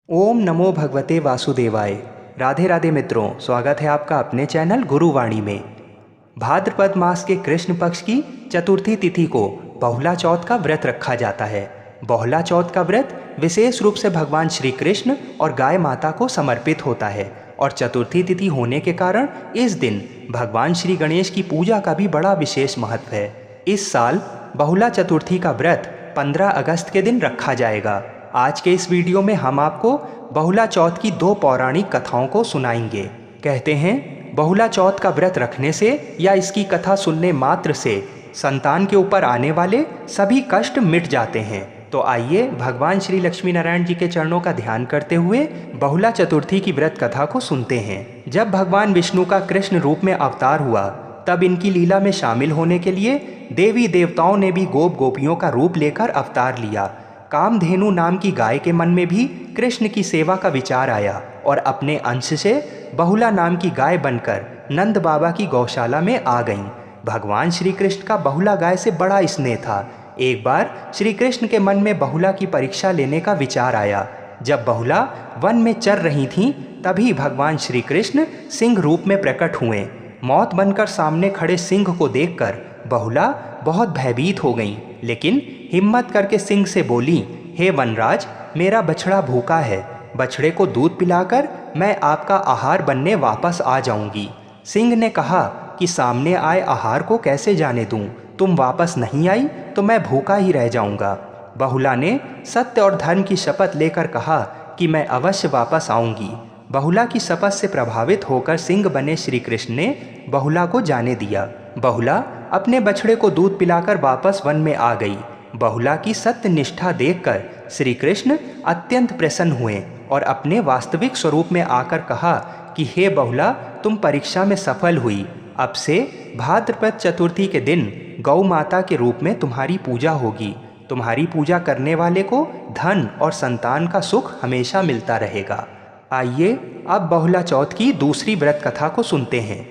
ओम नमो भगवते वासुदेवाय। राधे राधे मित्रों, स्वागत है आपका अपने चैनल गुरुवाणी में। भाद्रपद मास के कृष्ण पक्ष की चतुर्थी तिथि को बहुला चौथ का व्रत रखा जाता है। बहुला चौथ का व्रत विशेष रूप से भगवान श्री कृष्ण और गाय माता को समर्पित होता है और चतुर्थी तिथि होने के कारण इस दिन भगवान श्री गणेश की पूजा का भी बड़ा विशेष महत्व है। इस साल बहुला चतुर्थी का व्रत 15 अगस्त के दिन रखा जाएगा। आज के इस वीडियो में हम आपको बहुला चौथ की 2 पौराणिक कथाओं को सुनाएंगे। कहते हैं बहुला चौथ का व्रत रखने से या इसकी कथा सुनने मात्र से संतान के ऊपर आने वाले सभी कष्ट मिट जाते हैं। तो आइए भगवान श्री लक्ष्मी नारायण जी के चरणों का ध्यान करते हुए बहुला चतुर्थी की व्रत कथा को सुनते हैं। जब भगवान विष्णु का कृष्ण रूप में अवतार हुआ तब इनकी लीला में शामिल होने के लिए देवी देवताओं ने भी गोप गोपियों का रूप लेकर अवतार लिया। कामधेनु नाम की गाय के मन में भी कृष्ण की सेवा का विचार आया और अपने अंश से बहुला नाम की गाय बनकर नंद बाबा की गौशाला में आ गईं। भगवान श्री कृष्ण का बहुला गाय से बड़ा स्नेह था। एक बार श्री कृष्ण के मन में बहुला की परीक्षा लेने का विचार आया। जब बहुला वन में चर रही थीं, तभी भगवान श्री कृष्ण सिंह रूप में प्रकट हुए। मौत बनकर सामने खड़े सिंह को देखकर बहुला बहुत भयभीत हो गईं, लेकिन हिम्मत करके सिंह से बोली, हे वनराज, मेरा बछड़ा भूखा है, बछड़े को दूध पिलाकर मैं आपका आहार बनने वापस आ जाऊंगी। सिंह ने कहा कि सामने आए आहार को कैसे जाने दूं, तुम वापस नहीं आई तो मैं भूखा ही रह जाऊंगा। बहुला ने सत्य और धर्म की शपथ लेकर कहा कि मैं अवश्य वापस आऊंगी। बहुला की शपथ से प्रभावित होकर सिंह बने श्री कृष्ण ने बहुला को जाने दिया। बहुला अपने बछड़े को दूध पिलाकर वापस वन में आ गई। बहुला की सत्य निष्ठा देखकर श्री कृष्ण अत्यंत प्रसन्न हुए और अपने वास्तविक स्वरूप में आकर कहा कि हे बहुला, तुम परीक्षा में सफल हुई। अब से भाद्रपद चतुर्थी के दिन गौ माता के रूप में तुम्हारी पूजा होगी। तुम्हारी पूजा करने वाले को धन और संतान का सुख हमेशा मिलता रहेगा। आइए अब बहुला चौथ की दूसरी व्रत कथा को सुनते हैं।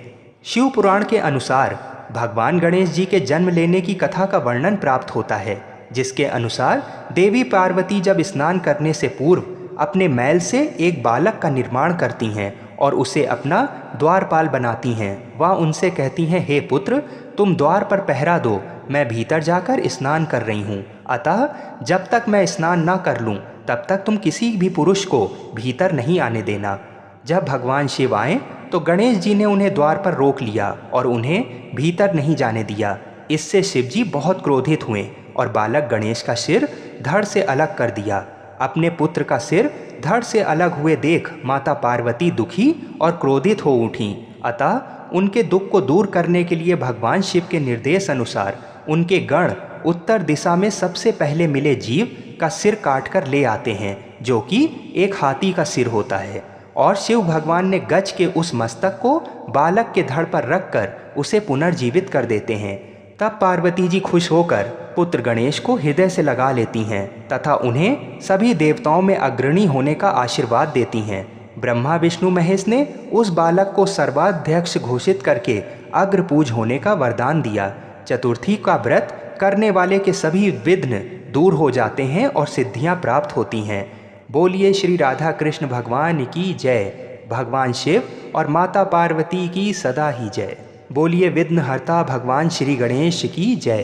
शिव पुराण के अनुसार भगवान गणेश जी के जन्म लेने की कथा का वर्णन प्राप्त होता है, जिसके अनुसार देवी पार्वती जब स्नान करने से पूर्व अपने मैल से एक बालक का निर्माण करती हैं और उसे अपना द्वारपाल बनाती हैं। वह उनसे कहती हैं, हे पुत्र, तुम द्वार पर पहरा दो, मैं भीतर जाकर स्नान कर रही हूँ। अतः जब तक मैं स्नान न कर लूँ तब तक तुम किसी भी पुरुष को भीतर नहीं आने देना। जब भगवान शिव आए तो गणेश जी ने उन्हें द्वार पर रोक लिया और उन्हें भीतर नहीं जाने दिया। इससे शिव जी बहुत क्रोधित हुए और बालक गणेश का सिर धड़ से अलग कर दिया। अपने पुत्र का सिर धड़ से अलग हुए देख माता पार्वती दुखी और क्रोधित हो उठीं। अतः उनके दुख को दूर करने के लिए भगवान शिव के निर्देश अनुसार उनके गण उत्तर दिशा में सबसे पहले मिले जीव का सिर काटकर ले आते हैं, जो कि एक हाथी का सिर होता है, और शिव भगवान ने गज के उस मस्तक को बालक के धड़ पर रखकर उसे पुनर्जीवित कर देते हैं। तब पार्वती जी खुश होकर पुत्र गणेश को हृदय से लगा लेती हैं तथा उन्हें सभी देवताओं में अग्रणी होने का आशीर्वाद देती हैं। ब्रह्मा विष्णु महेश ने उस बालक को सर्वाध्यक्ष घोषित करके अग्रपूज होने का वरदान दिया। चतुर्थी का व्रत करने वाले के सभी विघ्न दूर हो जाते हैं और सिद्धियां प्राप्त होती हैं। बोलिए श्री राधा कृष्ण भगवान की जय। भगवान शिव और माता पार्वती की सदा ही जय। बोलिए विघ्नहर्ता भगवान श्री गणेश की जय।